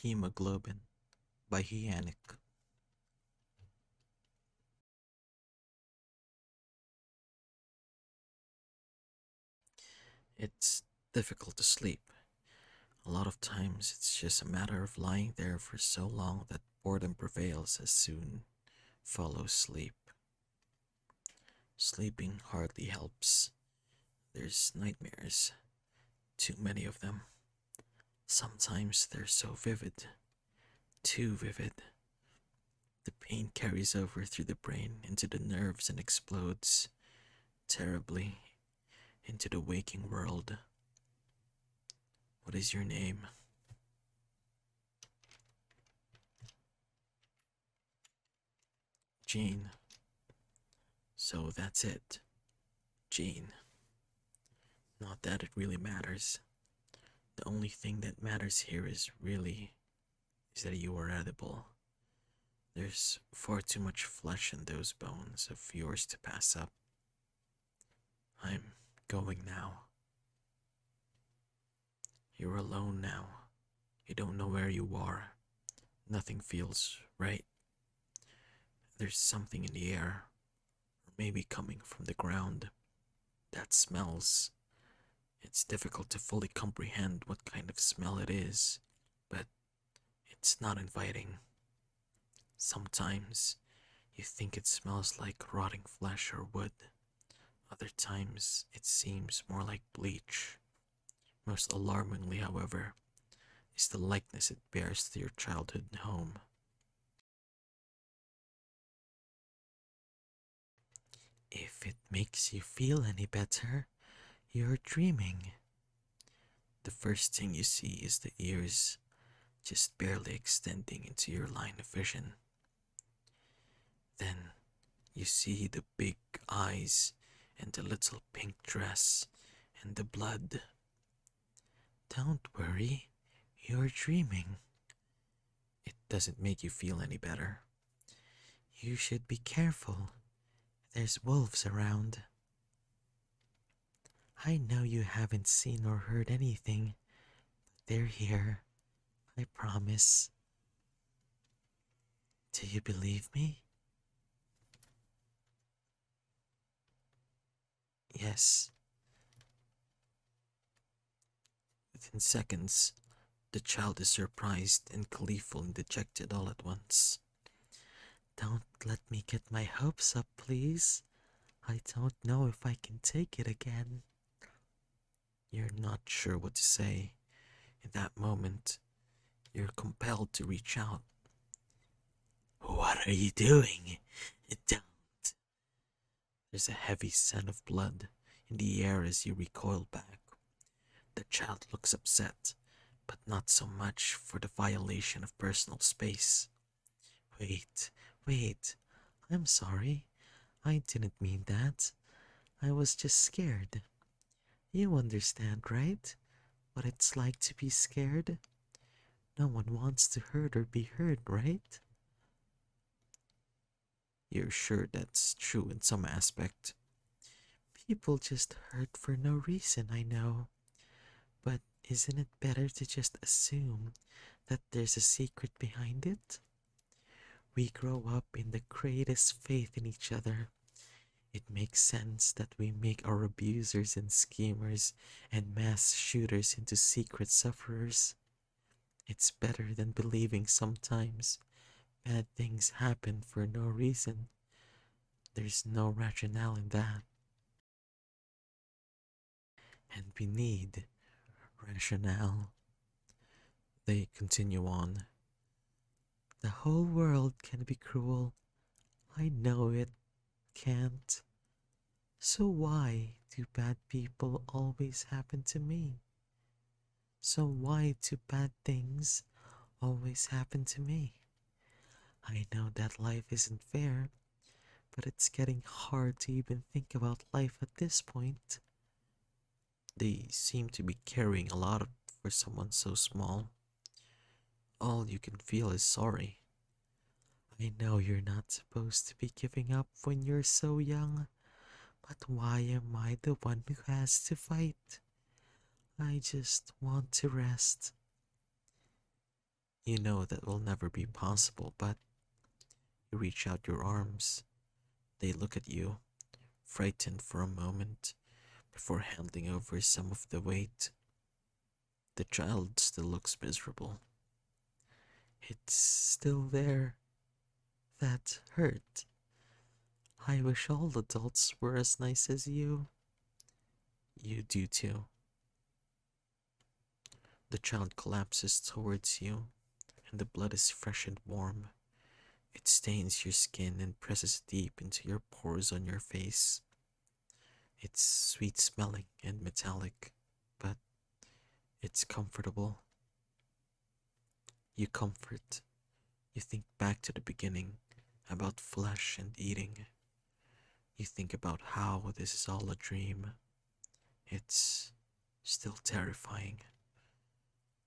Hemoglobin by Hejanic. It's difficult to sleep. A lot of times it's just a matter of lying there for so long that boredom prevails as soon follows sleep. Sleeping hardly helps. There's nightmares, too many of them. Sometimes they're so vivid, too vivid. The pain carries over through the brain into the nerves and explodes terribly into the waking world. What is your name? Jean. So that's it. Jean. Not that it really matters. The only thing that matters here is that you are edible. There's far too much flesh in those bones of yours to pass up. I'm going now. You're alone now. You don't know where you are. Nothing feels right. There's something in the air, or maybe coming from the ground, that smells. It's difficult to fully comprehend what kind of smell it is, but it's not inviting. Sometimes you think it smells like rotting flesh or wood. Other times it seems more like bleach. Most alarmingly, however, is the likeness it bears to your childhood home. If it makes you feel any better, you're dreaming. The first thing you see is the ears just barely extending into your line of vision. Then you see the big eyes and the little pink dress and the blood. Don't worry, you're dreaming. It doesn't make you feel any better. You should be careful. There's wolves around. I know you haven't seen or heard anything, but they're here. I promise. Do you believe me? Yes. Within seconds, the child is surprised and gleeful and dejected all at once. Don't let me get my hopes up, please. I don't know if I can take it again. You're not sure what to say. In that moment, you're compelled to reach out. What are you doing? Don't. There's a heavy scent of blood in the air as you recoil back. The child looks upset, but not so much for the violation of personal space. Wait, wait. I'm sorry. I didn't mean that. I was just scared. You understand, right? What it's like to be scared? No one wants to hurt or be hurt, right? You're sure that's true in some aspect. People just hurt for no reason, I know. But isn't it better to just assume that there's a secret behind it? We grow up in the greatest faith in each other. It makes sense that we make our abusers and schemers and mass shooters into secret sufferers. It's better than believing sometimes bad things happen for no reason. There's no rationale in that. And we need rationale. They continue on. The whole world can be cruel. I know it can't. So why do bad people always happen to me? So why do bad things always happen to me? I know that life isn't fair, but it's getting hard to even think about life at this point. They seem to be carrying a lot for someone so small. All you can feel is sorry. I know you're not supposed to be giving up when you're so young, but why am I the one who has to fight? I just want to rest. You know that will never be possible, but you reach out your arms. They look at you, frightened for a moment, before handing over some of the weight. The child still looks miserable. It's still there. That hurt. I wish all adults were as nice as you. You do too. The child collapses towards you, and the blood is fresh and warm. It stains your skin and presses deep into your pores on your face. It's sweet smelling and metallic, but it's comfortable. You comfort. You think back to the beginning, about flesh and eating. You think about how this is all a dream. It's still terrifying.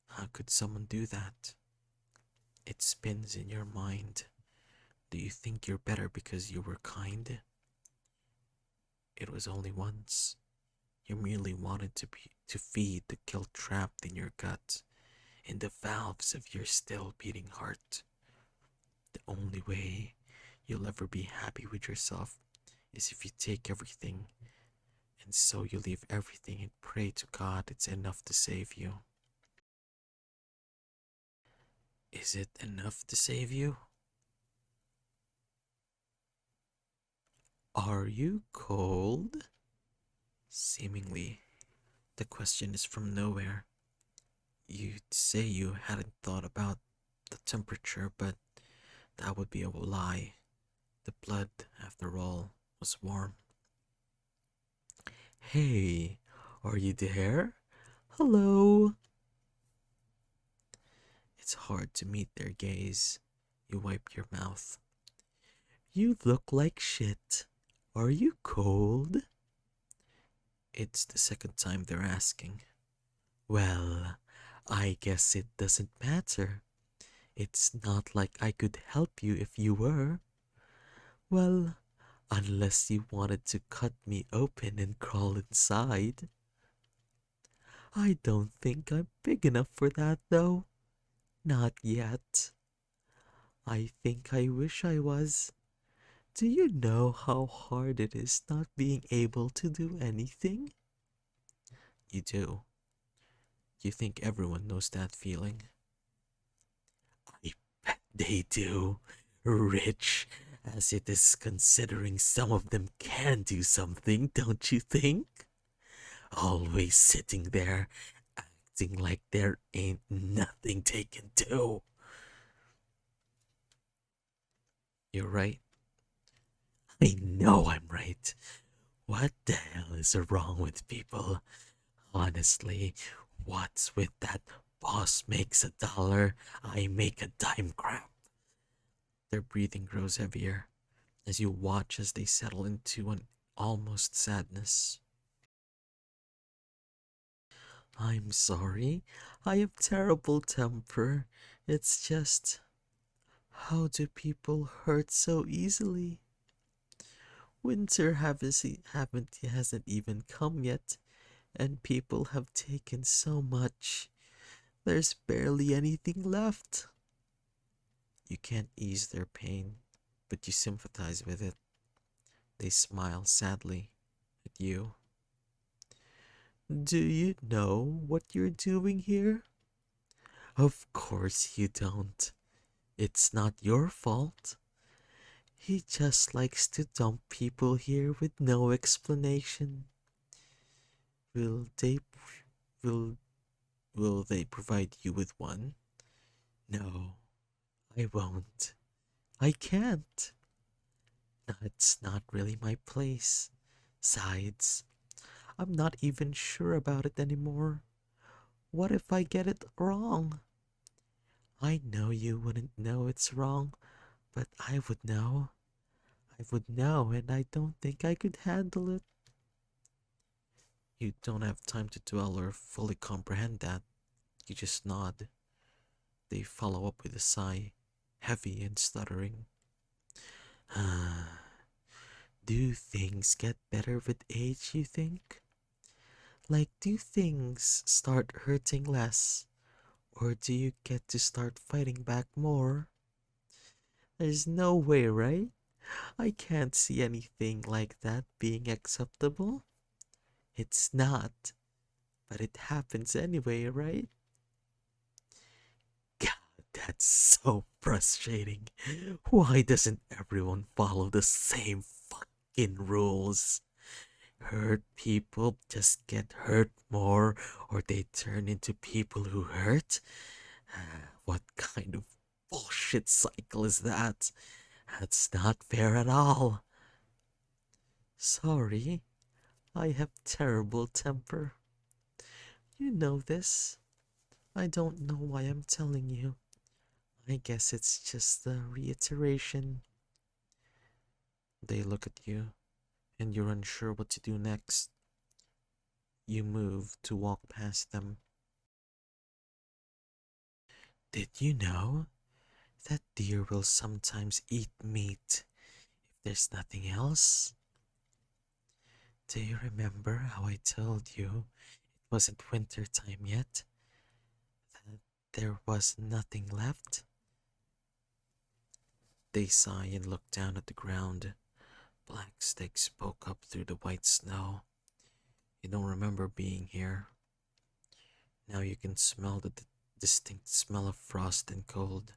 How could someone do that? It spins in your mind. Do you think you're better because you were kind? It was only once. You merely wanted to feed the guilt trapped in your gut, in the valves of your still beating heart. The only way you'll ever be happy with yourself is if you take everything, and so you leave everything and pray to God it's enough to save you. Is it enough to save you? Are you cold? Seemingly, the question is from nowhere. You'd say you hadn't thought about the temperature, but that would be a lie. The blood, after all, was warm. Hey, are you there? Hello. It's hard to meet their gaze. You wipe your mouth. You look like shit. Are you cold? It's the second time they're asking. Well, I guess it doesn't matter. It's not like I could help you if you were. Well, unless you wanted to cut me open and crawl inside. I don't think I'm big enough for that, though. Not yet. I think I wish I was. Do you know how hard it is not being able to do anything? You do. You think everyone knows that feeling. I bet they do. Rich as it is, considering some of them can do something, don't you think? Always sitting there, acting like there ain't nothing they can do. You're right. I know I'm right. What the hell is wrong with people? Honestly, what's with that boss makes $1, I make a dime crap? Their breathing grows heavier as you watch as they settle into an almost sadness. I'm sorry, I have terrible temper. It's just, how do people hurt so easily? Winter hasn't even come yet, and people have taken so much. There's barely anything left. You can't ease their pain, but you sympathize with it. They smile sadly at you. Do you know what you're doing here? Of course you don't. It's not your fault. He just likes to dump people here with no explanation. Will they will will they provide you with one? No, I won't. I can't. That's not really my place. Besides, I'm not even sure about it anymore. What if I get it wrong? I know you wouldn't know it's wrong, but I would know. I would know, and I don't think I could handle it. You don't have time to dwell or fully comprehend that. You just nod. They follow up with a sigh, heavy and stuttering. Do things get better with age, you think? Like, do things start hurting less? Or do you get to start fighting back more? There's no way, right? I can't see anything like that being acceptable. It's not, but it happens anyway, right? God, that's so frustrating. Why doesn't everyone follow the same fucking rules? Hurt people just get hurt more, or they turn into people who hurt? What kind of bullshit cycle is that? That's not fair at all. Sorry, I have terrible temper. You know this. I don't know why I'm telling you. I guess it's just a reiteration. They look at you, and you're unsure what to do next. You move to walk past them. Did you know that deer will sometimes eat meat if there's nothing else? Do you remember how I told you it wasn't winter time yet? That there was nothing left? They sigh and look down at the ground. Black sticks poke up through the white snow. You don't remember being here. Now you can smell the distinct smell of frost and cold.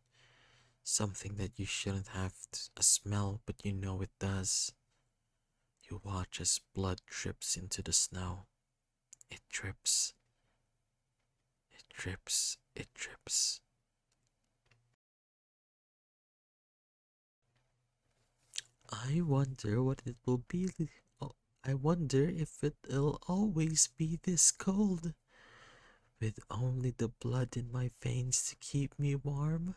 Something that you shouldn't have a smell, but you know it does. You watch as blood drips into the snow. It drips. It drips. It drips. I wonder what it will be. Oh, I wonder if it'll always be this cold. With only the blood in my veins to keep me warm.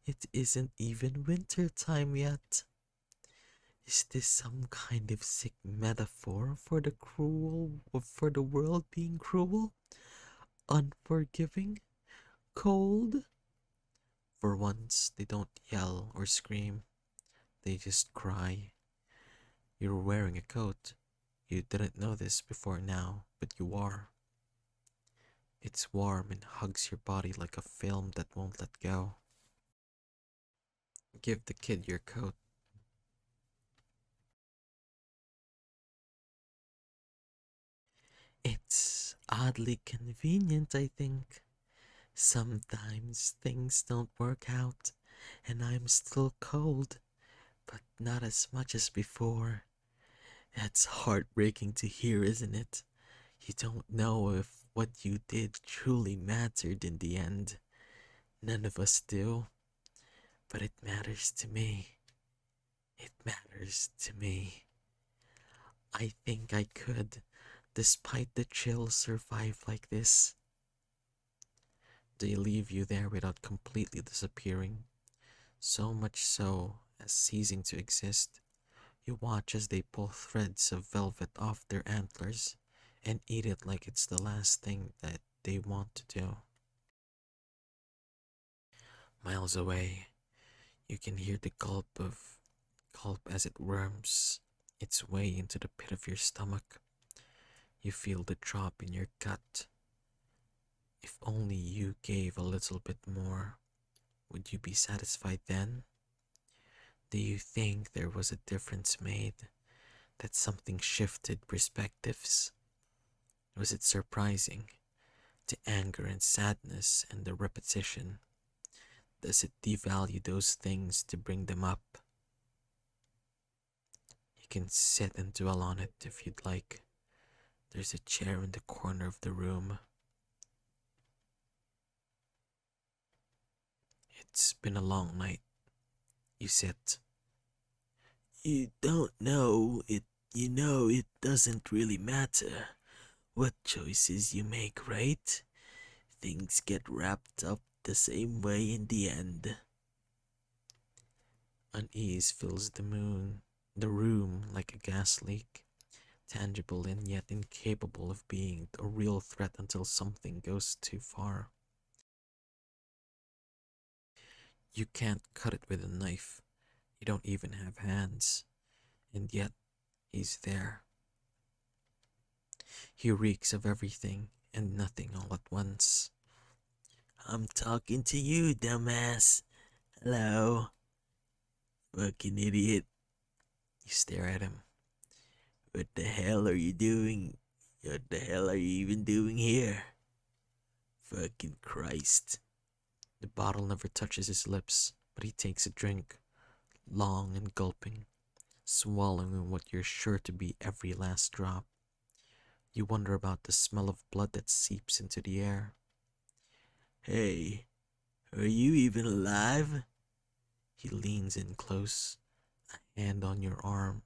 It isn't even winter time yet. Is this some kind of sick metaphor for the world being cruel, unforgiving, cold? For once, they don't yell or scream. They just cry. You're wearing a coat. You didn't know this before now, but you are. It's warm and hugs your body like a film that won't let go. Give the kid your coat. It's oddly convenient, I think. Sometimes things don't work out and I'm still cold, but not as much as before. That's heartbreaking to hear, isn't it? You don't know if what you did truly mattered in the end. None of us do, but it matters to me. It matters to me. I think I could, despite the chill, survive like this. They leave you there without completely disappearing, so much so as ceasing to exist. You watch as they pull threads of velvet off their antlers and eat it like it's the last thing that they want to do. Miles away, you can hear the gulp as it worms its way into the pit of your stomach. You feel the drop in your gut. If only you gave a little bit more, would you be satisfied then? Do you think there was a difference made? That something shifted perspectives? Was it surprising? The anger and sadness and the repetition? Does it devalue those things to bring them up? You can sit and dwell on it if you'd like. There's a chair in the corner of the room. It's been a long night. You sit. You don't know it. You know it doesn't really matter what choices you make, right? Things get wrapped up the same way in the end. Unease fills the room like a gas leak, tangible and yet incapable of being a real threat until something goes too far. You can't cut it with a knife. You don't even have hands. And yet, he's there. He reeks of everything and nothing all at once. I'm talking to you, dumbass. Hello, fucking idiot. You stare at him. What the hell are you doing? What the hell are you even doing here? Fucking Christ. The bottle never touches his lips, but he takes a drink, long and gulping, swallowing what you're sure to be every last drop. You wonder about the smell of blood that seeps into the air. Hey, are you even alive? He leans in close, a hand on your arm,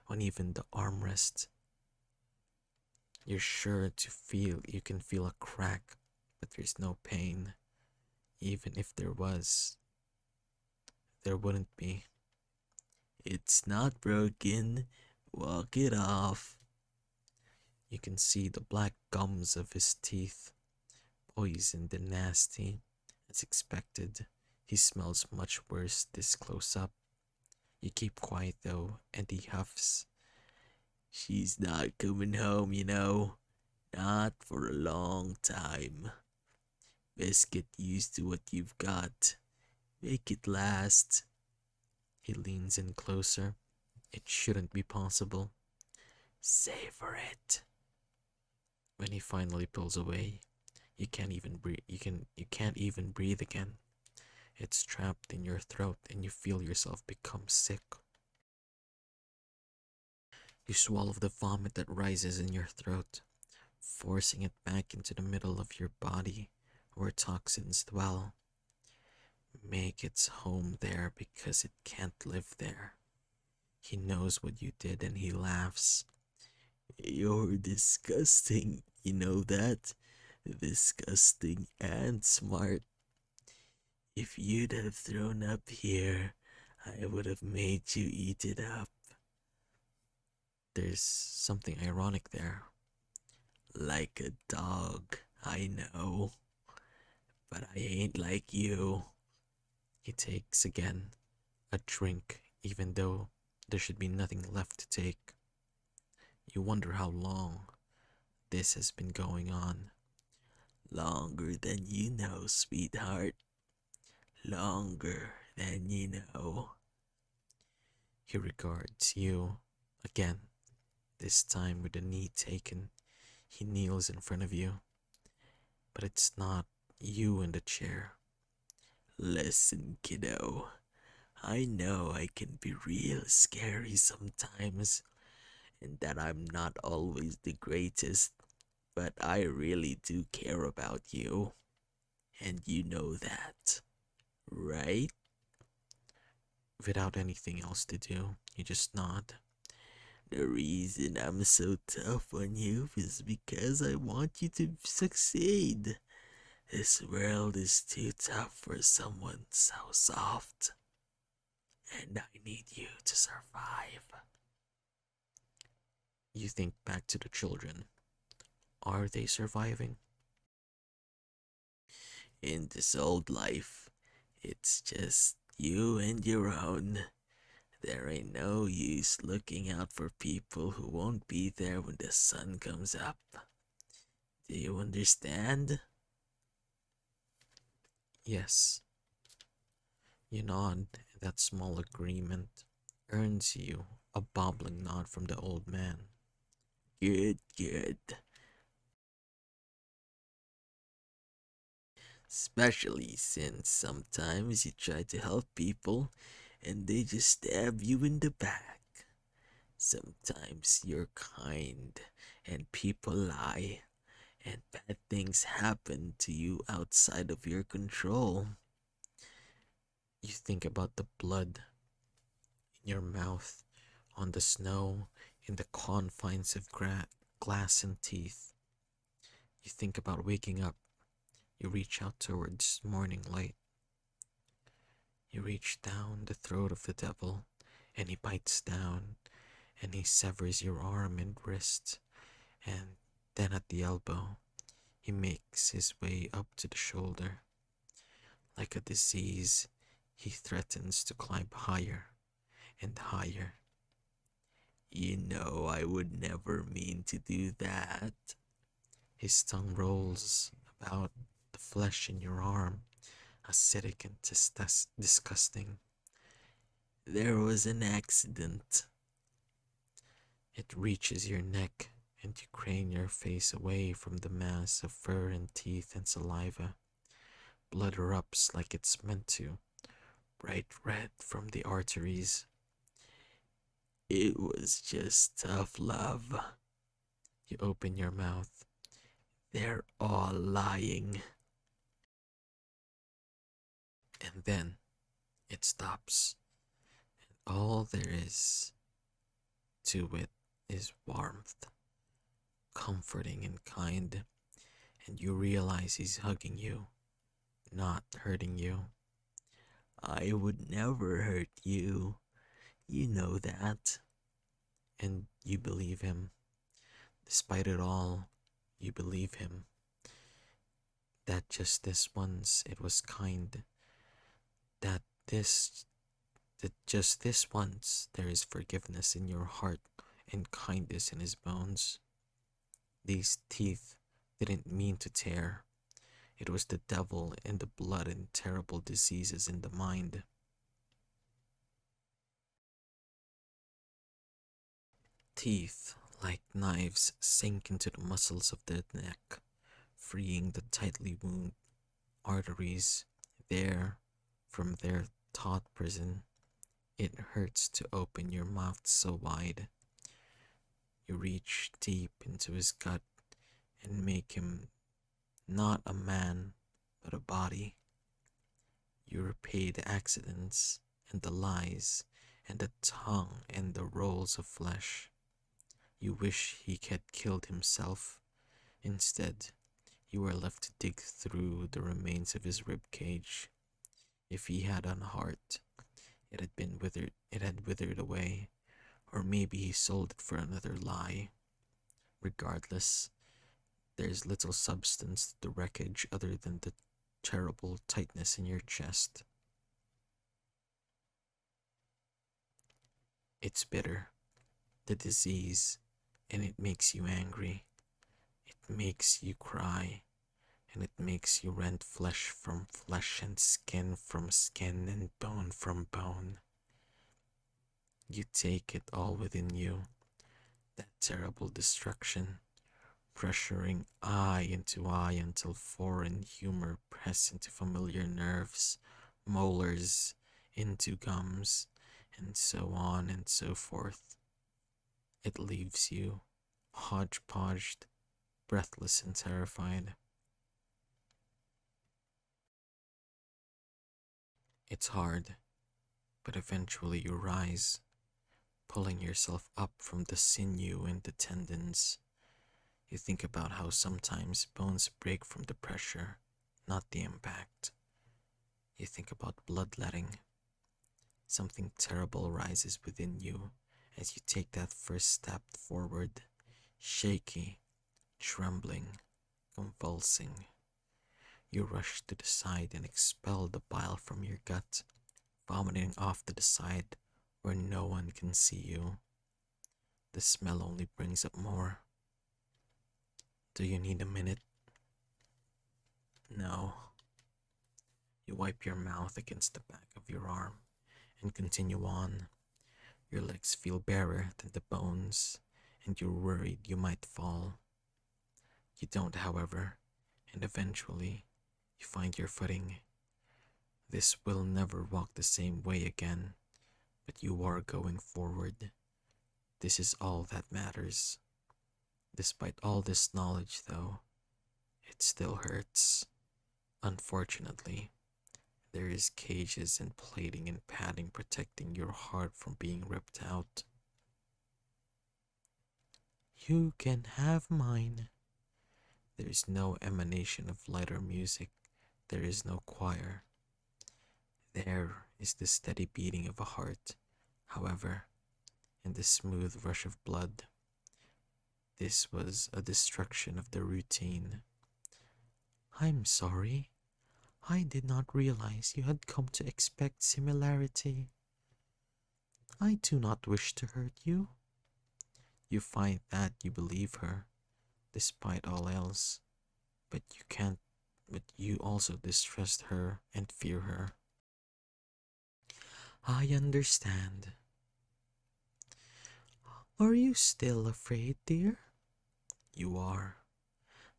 on even the armrest. You're sure to feel you can feel a crack, but there's no pain. Even if there was, there wouldn't be. It's not broken. Walk it off. You can see the black gums of his teeth, poisoned and nasty. As expected, he smells much worse this close up. You keep quiet though, and he huffs. She's not coming home, you know. Not for a long time. Best get used to what you've got. Make it last. He leans in closer. It shouldn't be possible. Savor it. When he finally pulls away, you can't even breathe. You can't even breathe again. It's trapped in your throat and you feel yourself become sick. You swallow the vomit that rises in your throat, forcing it back into the middle of your body where toxins dwell. Make its home there because it can't live there. He knows what you did and he laughs. You're disgusting, you know that? Disgusting and smart. If you'd have thrown up here, I would have made you eat it up. There's something ironic there. Like a dog, I know. But I ain't like you. He takes again a drink, even though there should be nothing left to take. You wonder how long this has been going on. Longer than you know, sweetheart. Longer than you know. He regards you again, this time with a knee taken. He kneels in front of you, but it's not you in the chair. Listen, kiddo. I know I can be real scary sometimes, and that I'm not always the greatest, but I really do care about you. And you know that, right? Without anything else to do, you just nod. The reason I'm so tough on you is because I want you to succeed. This world is too tough for someone so soft, and I need you to survive. You think back to the children. Are they surviving? In this old life, it's just you and your own. There ain't no use looking out for people who won't be there when the sun comes up. Do you understand? Yes. You nod, and that small agreement earns you a bobbling nod from the old man. Good, good. Especially since sometimes you try to help people and they just stab you in the back. Sometimes you're kind and people lie and bad things happen to you outside of your control. You think about the blood in your mouth, on the snow, in the confines of glass and teeth. You think about waking up. You reach out towards morning light. You reach down the throat of the devil, and he bites down, and he severs your arm and wrist, and then at the elbow, he makes his way up to the shoulder. Like a disease, he threatens to climb higher and higher. You know I would never mean to do that. His tongue rolls about the flesh in your arm, acidic and disgusting. There was an accident. It reaches your neck, and you crane your face away from the mass of fur and teeth and saliva. Blood erupts like it's meant to, bright red from the arteries. It was just tough love. You open your mouth. They're all lying. And then it stops. All there is to it is warmth, comforting and kind, and you realize he's hugging you, not hurting you. I would never hurt you. You know that. And you believe him. Despite it all, you believe him. That just this once it was kind. That this that just this once there is forgiveness in your heart and kindness in his bones. These teeth didn't mean to tear. It was the devil in the blood and terrible diseases in the mind. Teeth, like knives, sink into the muscles of the neck, freeing the tightly wound arteries. There, from their taut prison, it hurts to open your mouth so wide. You reach deep into his gut and make him not a man, but a body. You repay the accidents and the lies and the tongue and the rolls of flesh. You wish he had killed himself. Instead, you are left to dig through the remains of his rib cage. If he had a heart, it had withered away, or maybe he sold it for another lie. Regardless, there's little substance to the wreckage other than the terrible tightness in your chest. It's bitter, the disease, and it makes you angry. It makes you cry, and it makes you rend flesh from flesh and skin from skin and bone from bone. You take it all within you, that terrible destruction, pressuring eye into eye until foreign humor press into familiar nerves, molars into gums, and so on and so forth. It leaves you hodgepodged, breathless and terrified. It's hard, but eventually you rise, pulling yourself up from the sinew and the tendons. You think about how sometimes bones break from the pressure, not the impact. You think about bloodletting. Something terrible rises within you as you take that first step forward, shaky, trembling, convulsing. You rush to the side and expel the bile from your gut, vomiting off to the side where no one can see you. The smell only brings up more. Do you need a minute? No. You wipe your mouth against the back of your arm and continue on. Your legs feel barer than the bones, and you're worried you might fall. You don't, however, and eventually you find your footing. This will never walk the same way again, but you are going forward. This is all that matters. Despite all this knowledge, though, it still hurts. Unfortunately, there is cages and plating and padding protecting your heart from being ripped out. You can have mine. There is no emanation of lighter music. There is no choir. There is the steady beating of a heart, however, and the smooth rush of blood. This was a destruction of the routine. I'm sorry. I did not realize you had come to expect similarity. I do not wish to hurt you. You find that you believe her, despite all else, but you can't but you also distrust her and fear her. I understand. Are you still afraid, dear? You are.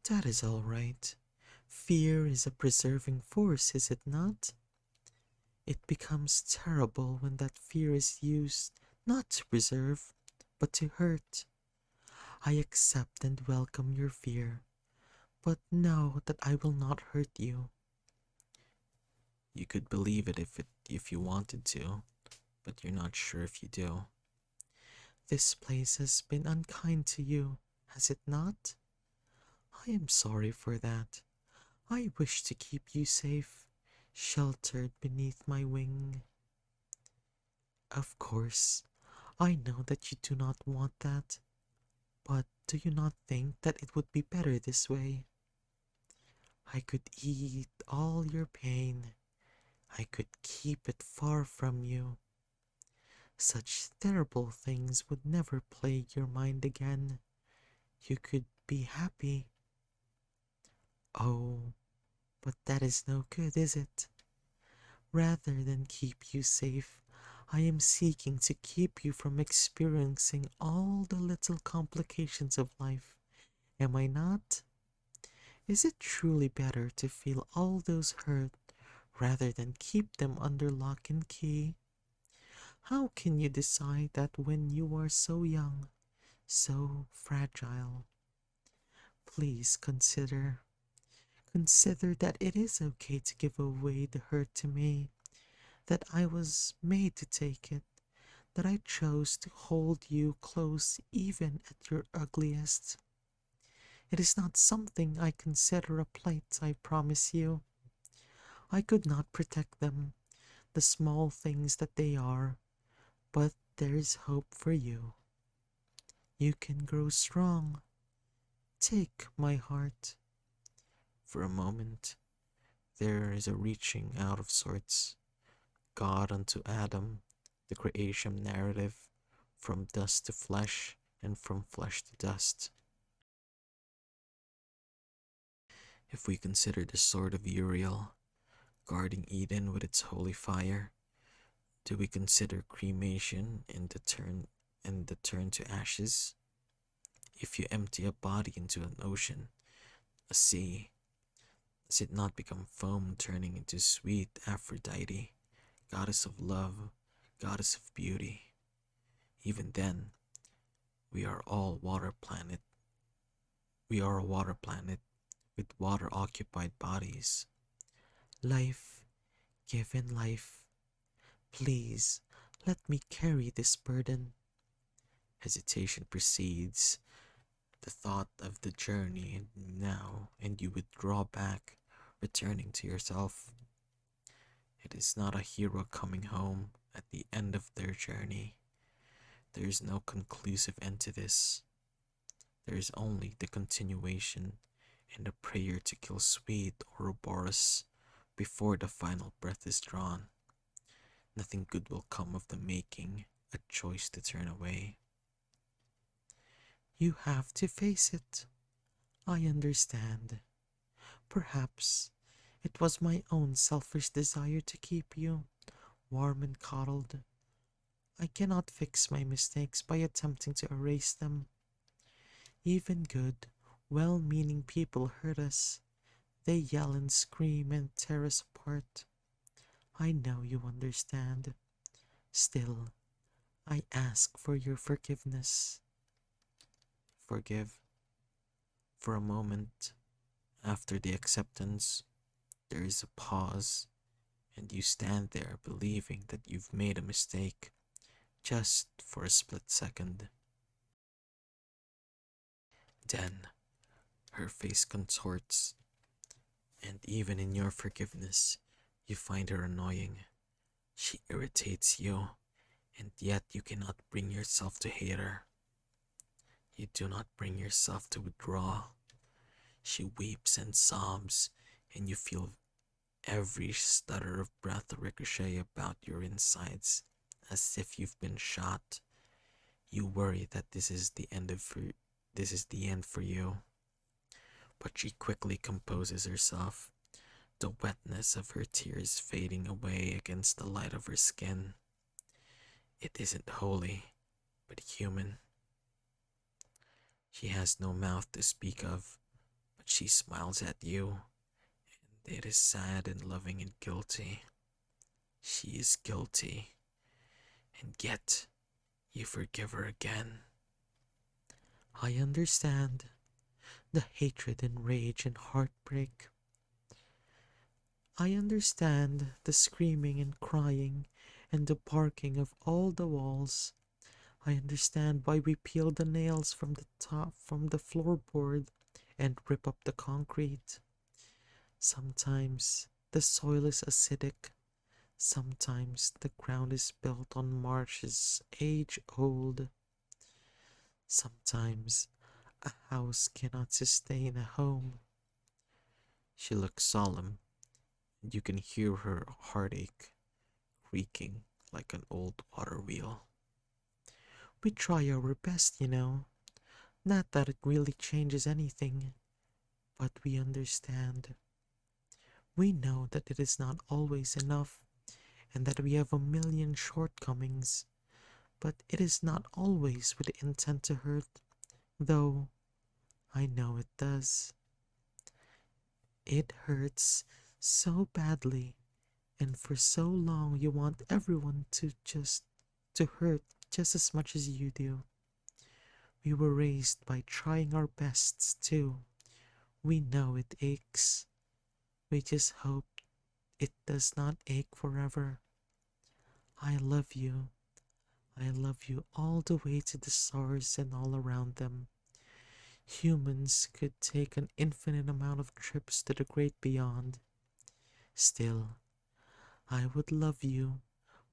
That is all right. Fear is a preserving force, is it not? It becomes terrible when that fear is used not to preserve, but to hurt. I accept and welcome your fear, but know that I will not hurt you. You could believe it if you wanted to, but you're not sure if you do. This place has been unkind to you, has it not? I am sorry for that. I wish to keep you safe, sheltered beneath my wing. Of course, I know that you do not want that, but do you not think that it would be better this way? I could eat all your pain. I could keep it far from you. Such terrible things would never plague your mind again. You could be happy. Oh, but that is no good, is it? Rather than keep you safe, I am seeking to keep you from experiencing all the little complications of life. Am I not? Is it truly better to feel all those hurt rather than keep them under lock and key? How can you decide that when you are so young, so fragile? Please consider that it is okay to give away the hurt to me, that I was made to take it, that I chose to hold you close even at your ugliest. It is not something I consider a plight, I promise you. I could not protect them, the small things that they are, but there is hope for you. You can grow strong. Take my heart. For a moment, there is a reaching out of sorts. God unto Adam, the creation narrative, from dust to flesh, and from flesh to dust. If we consider the sword of Uriel, guarding Eden with its holy fire, do we consider cremation and the turn to ashes? If you empty a body into an ocean, a sea, does it not become foam turning into sweet Aphrodite, goddess of love, goddess of beauty? Even then, we are all water planet. We are a water planet with water occupied bodies. Life, given life, please let me carry this burden. Hesitation precedes the thought of the journey now, and you withdraw back, returning to yourself. It is not a hero coming home at the end of their journey. There is no conclusive end to this. There is only the continuation and a prayer to kill sweet Ouroboros before the final breath is drawn. Nothing good will come of the making a choice to turn away. You have to face it. I understand. Perhaps it was my own selfish desire to keep you warm and coddled. I cannot fix my mistakes by attempting to erase them. Even good, well-meaning people hurt us. They yell and scream and tear us apart. I know you understand. Still, I ask for your forgiveness. Forgive. For a moment, after the acceptance, there is a pause, and you stand there believing that you've made a mistake, just for a split second. Then, her face contorts, and even in your forgiveness, you find her annoying. She irritates you, and yet you cannot bring yourself to hate her. You do not bring yourself to withdraw. She weeps and sobs, and you feel every stutter of breath ricochet about your insides, as if you've been shot. You worry that this is the end for you. But she quickly composes herself. the wetness of her tears fading away against the light of her skin. It isn't holy, but human. She has no mouth to speak of, but she smiles at you, and it is sad and loving and guilty. She is guilty, and yet you forgive her again. I understand the hatred and rage and heartbreak. I understand the screaming and crying and the barking of all the walls. I understand why we peel the nails from the top from the floorboard and rip up the concrete. Sometimes the soil is acidic. Sometimes the ground is built on marshes age old. Sometimes a house cannot sustain a home. She looks solemn, and you can hear her heartache creaking like an old water wheel. We try our best, you know. Not that it really changes anything, but we understand. We know that it is not always enough and that we have a million shortcomings, but it is not always with the intent to hurt, though I know it does. It hurts so badly, and for so long you want everyone to hurt just as much as you do. We were raised by trying our bests too. We know it aches. We just hope it does not ache forever. I love you. I love you all the way to the stars and all around them. Humans could take an infinite amount of trips to the great beyond. Still, I would love you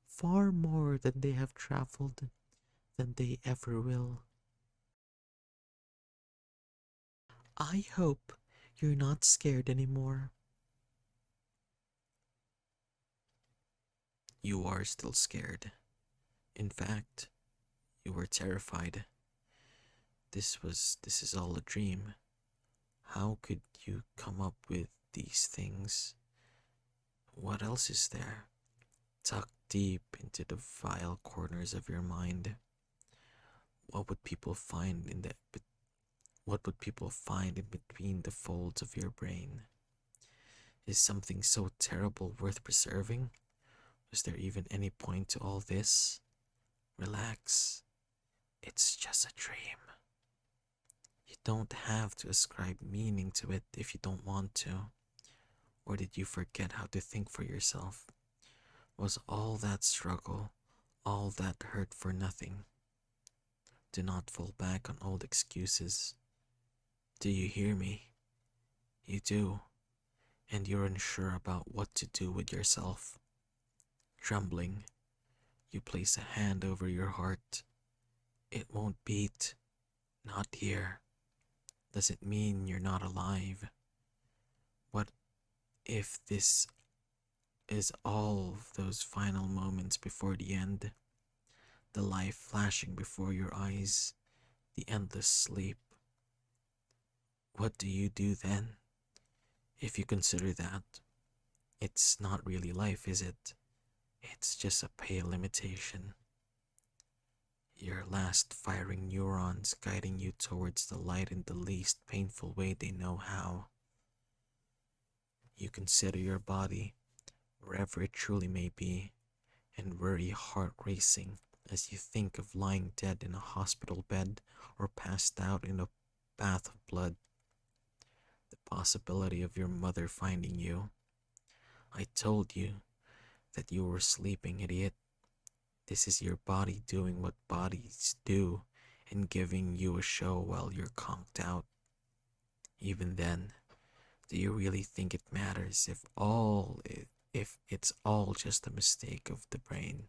far more than they have traveled, than they ever will. I hope you're not scared anymore. You are still scared. In fact, you were terrified. This is all a dream. How could you come up with these things? What else is there? Tucked deep into the vile corners of your mind. What would people find in the what would people find in between the folds of your brain? Is something so terrible worth preserving? Was there even any point to all this? Relax. It's just a dream. You don't have to ascribe meaning to it if you don't want to. Or did you forget how to think for yourself? Was all that struggle, all that hurt for nothing? Do not fall back on old excuses. Do you hear me? You do, and you're unsure about what to do with yourself. Trembling, you place a hand over your heart. It won't beat. Not here. Does it mean you're not alive? What if this is all of those final moments before the end? The life flashing before your eyes, the endless sleep. What do you do then? If you consider that, it's not really life, is it? It's just a pale imitation. Your last firing neurons guiding you towards the light in the least painful way they know how. You consider your body, wherever it truly may be, and worry heart racing as you think of lying dead in a hospital bed or passed out in a bath of blood. The possibility of your mother finding you. I told you that you were sleeping, idiot. This is your body doing what bodies do and giving you a show while you're conked out. Even then, do you really think it matters if it's all just a mistake of the brain?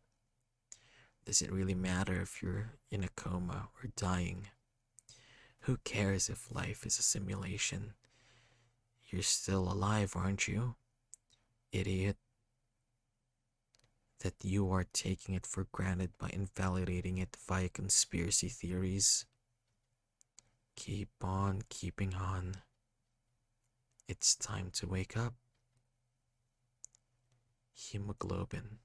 Does it really matter if you're in a coma or dying? Who cares if life is a simulation? You're still alive, aren't you? Idiot. That you are taking it for granted by invalidating it via conspiracy theories. Keep on keeping on. It's time to wake up. Hemoglobin.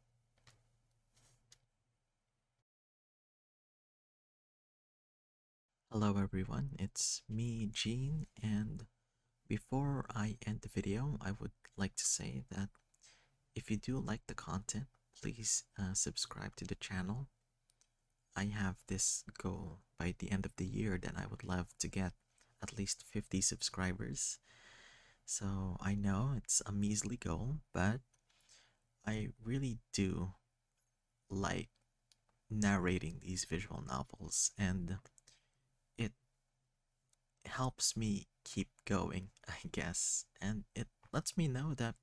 Hello everyone, it's me, Gene, and before I end the video, I would like to say that if you do like the content, please subscribe to the channel. I have this goal by the end of the year that I would love to get at least 50 subscribers. So I know it's a measly goal, but I really do like narrating these visual novels, and it helps me keep going, I guess. And it lets me know that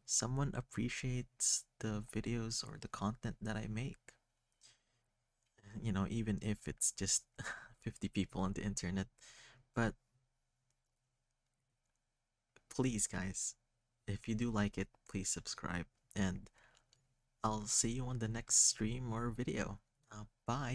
someone appreciates the videos or the content that I make. You know, even if it's just 50 people on the internet. But please, guys, if you do like it, please subscribe. And I'll see you on the next stream or video. Bye.